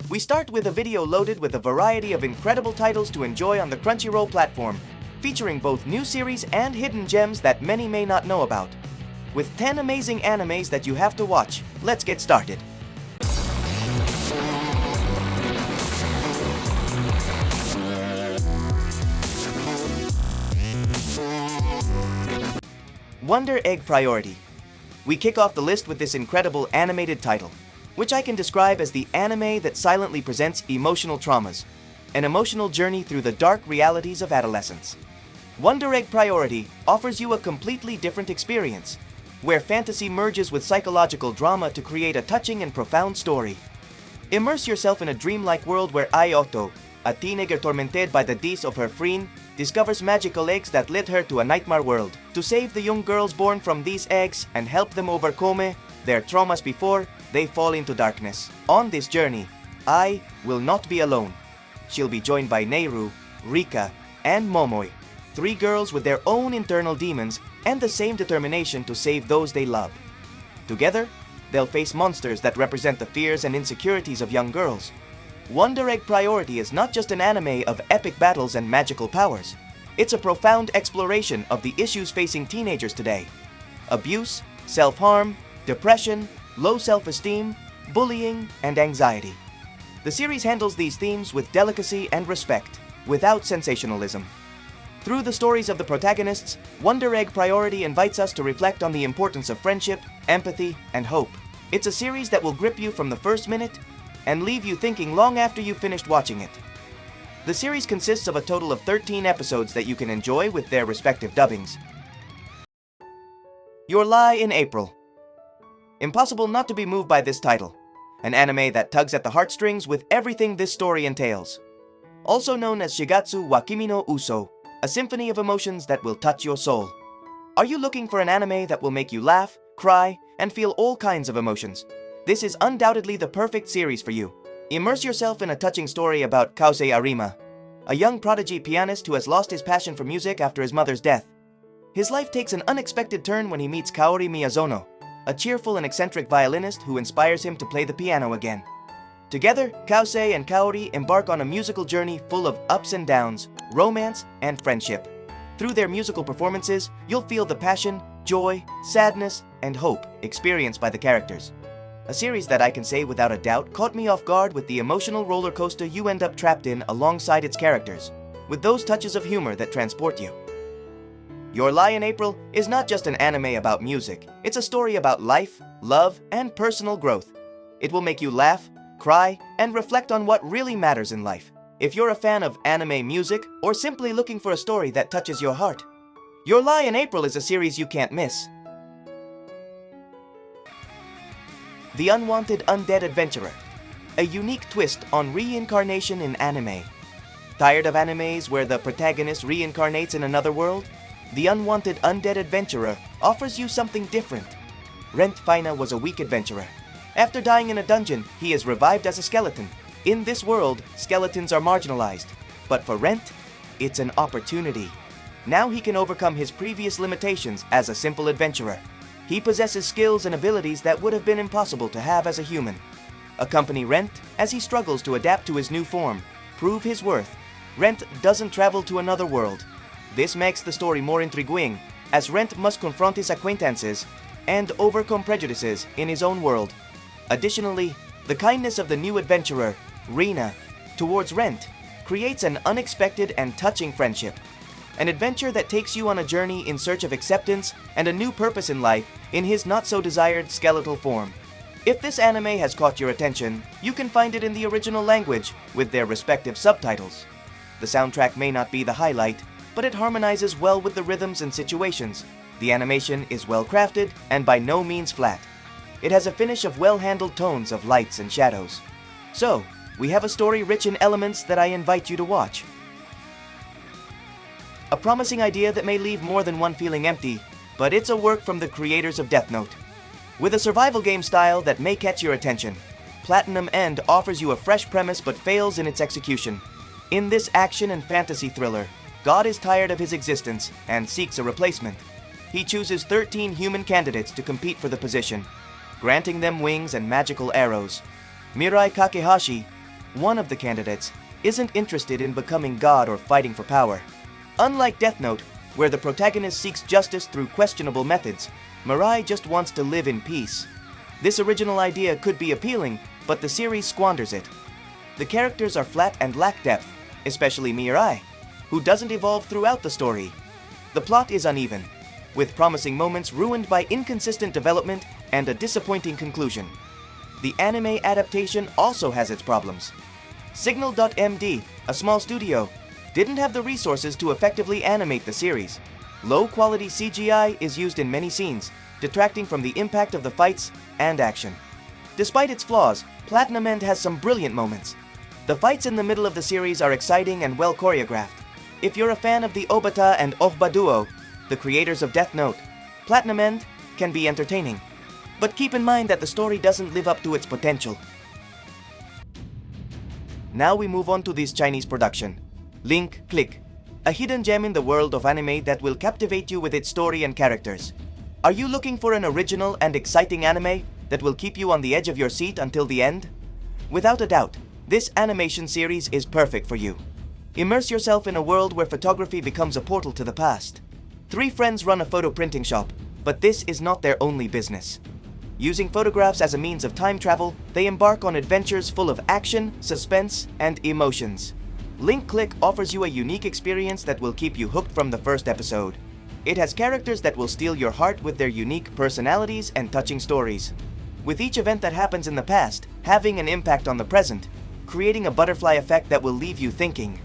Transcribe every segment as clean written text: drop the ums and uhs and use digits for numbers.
We start with a video loaded with a variety of incredible titles to enjoy on the Crunchyroll platform, featuring both new series and hidden gems that many may not know about. With 10 amazing animes that you have to watch, let's get started. Wonder Egg Priority. We kick off the list with this incredible animated title, which I can describe as the anime that silently presents emotional traumas, an emotional journey through the dark realities of adolescence. Wonder Egg Priority offers you a completely different experience, where fantasy merges with psychological drama to create a touching and profound story. Immerse yourself in a dreamlike world where Ayoto, a teenager tormented by the deeds of her friend, discovers magical eggs that lead her to a nightmare world. To save the young girls born from these eggs and help them overcome their traumas before they fall into darkness. On this journey, I will not be alone. She'll be joined by Neiru, Rika, and Momoi, 3 girls with their own internal demons and the same determination to save those they love. Together, they'll face monsters that represent the fears and insecurities of young girls. Wonder Egg Priority is not just an anime of epic battles and magical powers. It's a profound exploration of the issues facing teenagers today: abuse, self-harm, depression, low self-esteem, bullying, and anxiety. The series handles these themes with delicacy and respect, without sensationalism. Through the stories of the protagonists, Wonder Egg Priority invites us to reflect on the importance of friendship, empathy, and hope. It's a series that will grip you from the first minute and leave you thinking long after you've finished watching it. The series consists of a total of 13 episodes that you can enjoy with their respective dubbings. Your Lie in April. Impossible not to be moved by this title, an anime that tugs at the heartstrings with everything this story entails. Also known as Shigatsu wa Kimi no Uso, a symphony of emotions that will touch your soul. Are you looking for an anime that will make you laugh, cry, and feel all kinds of emotions? This is undoubtedly the perfect series for you. Immerse yourself in a touching story about Kausei Arima, a young prodigy pianist who has lost his passion for music after his mother's death. His life takes an unexpected turn when he meets Kaori Miyazono, a cheerful and eccentric violinist who inspires him to play the piano again. Together, Kausei and Kaori embark on a musical journey full of ups and downs, romance, and friendship. Through their musical performances, you'll feel the passion, joy, sadness, and hope experienced by the characters. A series that I can say without a doubt caught me off guard with the emotional roller coaster you end up trapped in alongside its characters, with those touches of humor that transport you. Your Lie in April is not just an anime about music, it's a story about life, love, and personal growth. It will make you laugh, cry, and reflect on what really matters in life. If you're a fan of anime music, or simply looking for a story that touches your heart, Your Lie in April is a series you can't miss. The Unwanted Undead Adventurer, a unique twist on reincarnation in anime. Tired of animes where the protagonist reincarnates in another world? The Unwanted Undead Adventurer offers you something different. Rent Faina was a weak adventurer. After dying in a dungeon, he is revived as a skeleton. In this world, skeletons are marginalized, but for Rent, it's an opportunity. Now he can overcome his previous limitations as a simple adventurer. He possesses skills and abilities that would have been impossible to have as a human. Accompany Rent as he struggles to adapt to his new form, prove his worth. Rent doesn't travel to another world. This makes the story more intriguing, as Rent must confront his acquaintances and overcome prejudices in his own world. Additionally, the kindness of the new adventurer, Rina, towards Rent creates an unexpected and touching friendship. An adventure that takes you on a journey in search of acceptance and a new purpose in life in his not-so-desired skeletal form. If this anime has caught your attention, you can find it in the original language with their respective subtitles. The soundtrack may not be the highlight, but it harmonizes well with the rhythms and situations. The animation is well crafted and by no means flat. It has a finish of well-handled tones of lights and shadows. So, we have a story rich in elements that I invite you to watch. A promising idea that may leave more than one feeling empty, but it's a work from the creators of Death Note. With a survival game style that may catch your attention, Platinum End offers you a fresh premise but fails in its execution. In this action and fantasy thriller, God is tired of his existence and seeks a replacement. He chooses 13 human candidates to compete for the position, granting them wings and magical arrows. Mirai Kakehashi, one of the candidates, isn't interested in becoming God or fighting for power. Unlike Death Note, where the protagonist seeks justice through questionable methods, Mirai just wants to live in peace. This original idea could be appealing, but the series squanders it. The characters are flat and lack depth, especially Mirai, who doesn't evolve throughout the story. The plot is uneven, with promising moments ruined by inconsistent development and a disappointing conclusion. The anime adaptation also has its problems. Signal.md, a small studio, didn't have the resources to effectively animate the series. Low-quality CGI is used in many scenes, detracting from the impact of the fights and action. Despite its flaws, Platinum End has some brilliant moments. The fights in the middle of the series are exciting and well choreographed. If you're a fan of the Obata and Ohba duo, the creators of Death Note, Platinum End can be entertaining. But keep in mind that the story doesn't live up to its potential. Now we move on to this Chinese production, Link Click, a hidden gem in the world of anime that will captivate you with its story and characters. Are you looking for an original and exciting anime that will keep you on the edge of your seat until the end? Without a doubt, this animation series is perfect for you. Immerse yourself in a world where photography becomes a portal to the past. Three friends run a photo printing shop, but this is not their only business. Using photographs as a means of time travel, they embark on adventures full of action, suspense, and emotions. Link Click offers you a unique experience that will keep you hooked from the first episode. It has characters that will steal your heart with their unique personalities and touching stories. With each event that happens in the past having an impact on the present, creating a butterfly effect that will leave you thinking.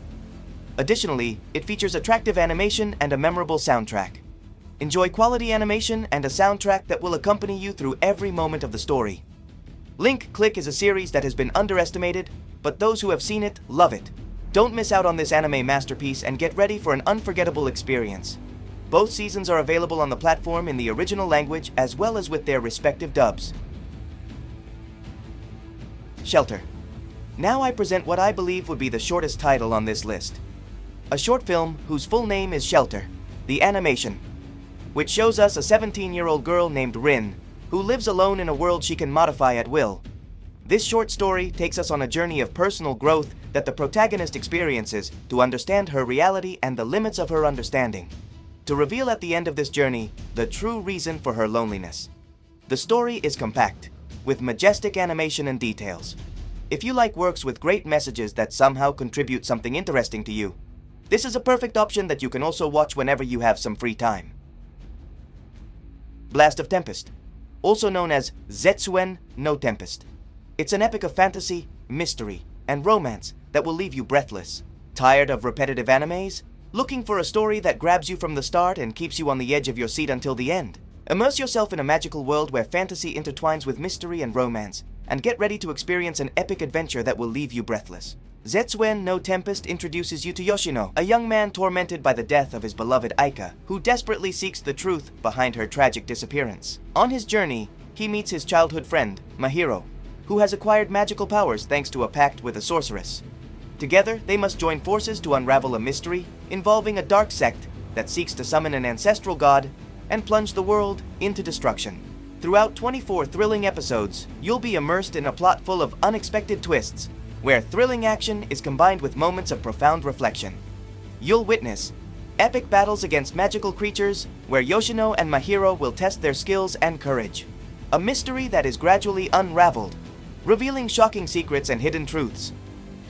Additionally, it features attractive animation and a memorable soundtrack. Enjoy quality animation and a soundtrack that will accompany you through every moment of the story. Link Click is a series that has been underestimated, but those who have seen it love it. Don't miss out on this anime masterpiece and get ready for an unforgettable experience. Both seasons are available on the platform in the original language as well as with their respective dubs. Shelter. Now I present what I believe would be the shortest title on this list. A short film whose full name is Shelter, the animation, which shows us a 17-year-old girl named Rin, who lives alone in a world she can modify at will. This short story takes us on a journey of personal growth that the protagonist experiences to understand her reality and the limits of her understanding, to reveal at the end of this journey the true reason for her loneliness. The story is compact, with majestic animation and details. If you like works with great messages that somehow contribute something interesting to you, this is a perfect option that you can also watch whenever you have some free time. Blast of Tempest, also known as Zetsuen no Tempest. It's an epic of fantasy, mystery, and romance that will leave you breathless. Tired of repetitive animes? Looking for a story that grabs you from the start and keeps you on the edge of your seat until the end? Immerse yourself in a magical world where fantasy intertwines with mystery and romance, and get ready to experience an epic adventure that will leave you breathless. Zetsuen no Tempest introduces you to Yoshino, a young man tormented by the death of his beloved Aika, who desperately seeks the truth behind her tragic disappearance. On his journey, he meets his childhood friend, Mahiro, who has acquired magical powers thanks to a pact with a sorceress. Together, they must join forces to unravel a mystery involving a dark sect that seeks to summon an ancestral god and plunge the world into destruction. Throughout 24 thrilling episodes, you'll be immersed in a plot full of unexpected twists, where thrilling action is combined with moments of profound reflection. You'll witness epic battles against magical creatures, where Yoshino and Mahiro will test their skills and courage. A mystery that is gradually unraveled, revealing shocking secrets and hidden truths.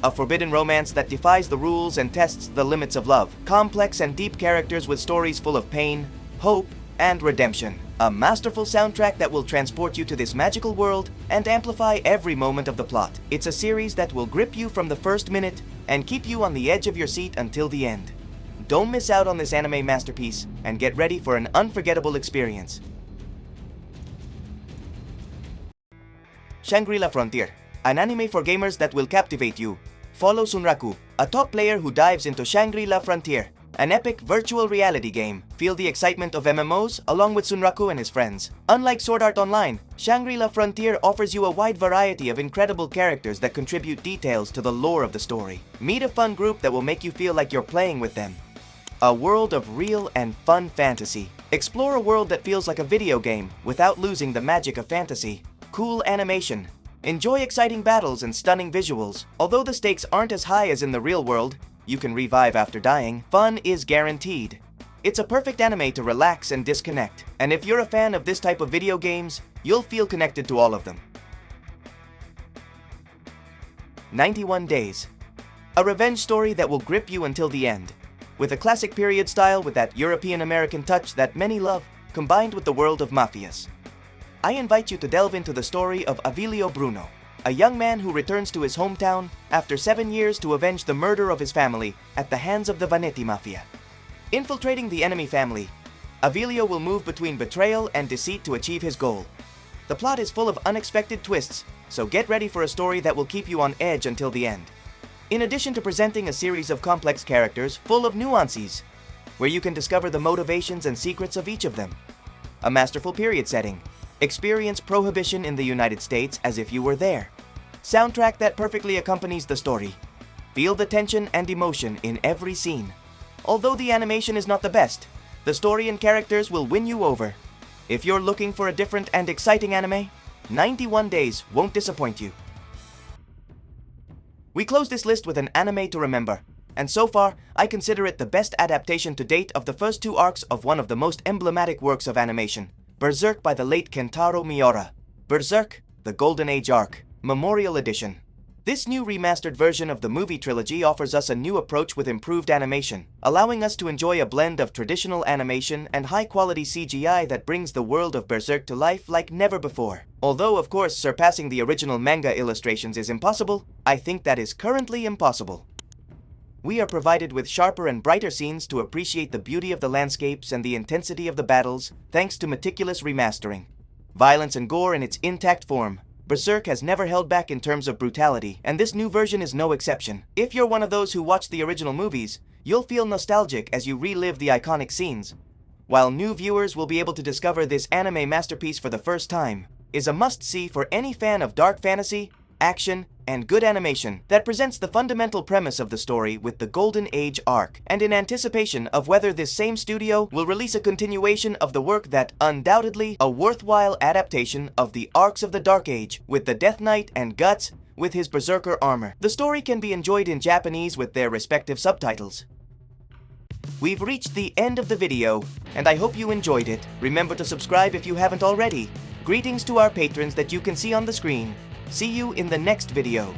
A forbidden romance that defies the rules and tests the limits of love. Complex and deep characters with stories full of pain, hope, and redemption. A masterful soundtrack that will transport you to this magical world and amplify every moment of the plot. It's a series that will grip you from the first minute and keep you on the edge of your seat until the end. Don't miss out on this anime masterpiece and get ready for an unforgettable experience. Shangri La Frontier, an anime for gamers that will captivate you. Follow Sunraku, a top player who dives into Shangri La Frontier, an epic virtual reality game. Feel the excitement of MMOs along with Sunraku and his friends. Unlike Sword Art Online, Shangri La Frontier offers you a wide variety of incredible characters that contribute details to the lore of the story. Meet a fun group that will make you feel like you're playing with them. A world of real and fun fantasy. Explore a world that feels like a video game without losing the magic of fantasy. Cool animation, Enjoy exciting battles and stunning visuals. Although the stakes aren't as high as in the real world, you can revive after dying, fun is guaranteed. It's a perfect anime to relax and disconnect, and if you're a fan of this type of video games, you'll feel connected to all of them. 91 Days. A revenge story that will grip you until the end. With a classic period style with that European-American touch that many love, combined with the world of mafias. I invite you to delve into the story of Avilio Bruno, a young man who returns to his hometown after 7 years to avenge the murder of his family at the hands of the Vannetti Mafia. Infiltrating the enemy family, Avilio will move between betrayal and deceit to achieve his goal. The plot is full of unexpected twists, so get ready for a story that will keep you on edge until the end. In addition to presenting a series of complex characters full of nuances, where you can discover the motivations and secrets of each of them. A masterful period setting. Experience Prohibition in the United States as if you were there. Soundtrack that perfectly accompanies the story. Feel the tension and emotion in every scene. Although the animation is not the best, the story and characters will win you over. If you're looking for a different and exciting anime, 91 Days won't disappoint you. We close this list with an anime to remember, and so far, I consider it the best adaptation to date of the first 2 arcs of one of the most emblematic works of animation, Berserk by the late Kentaro Miura. Berserk, the Golden Age Arc, Memorial Edition. This new remastered version of the movie trilogy offers us a new approach with improved animation, allowing us to enjoy a blend of traditional animation and high-quality CGI that brings the world of Berserk to life like never before. Although, of course, surpassing the original manga illustrations is impossible, I think that is currently impossible. We are provided with sharper and brighter scenes to appreciate the beauty of the landscapes and the intensity of the battles, thanks to meticulous remastering. Violence and gore in its intact form. Berserk has never held back in terms of brutality, and this new version is no exception. If you're one of those who watched the original movies, you'll feel nostalgic as you relive the iconic scenes, while new viewers will be able to discover this anime masterpiece for the first time. Is a must-see for any fan of dark fantasy, action, and good animation that presents the fundamental premise of the story with the Golden Age arc, and in anticipation of whether this same studio will release a continuation of the work that undoubtedly a worthwhile adaptation of the arcs of the Dark Age with the Death Knight and Guts with his Berserker armor. The story can be enjoyed in Japanese with their respective subtitles. We've reached the end of the video, and I hope you enjoyed it. Remember to subscribe if you haven't already. Greetings to our patrons that you can see on the screen. See you in the next video.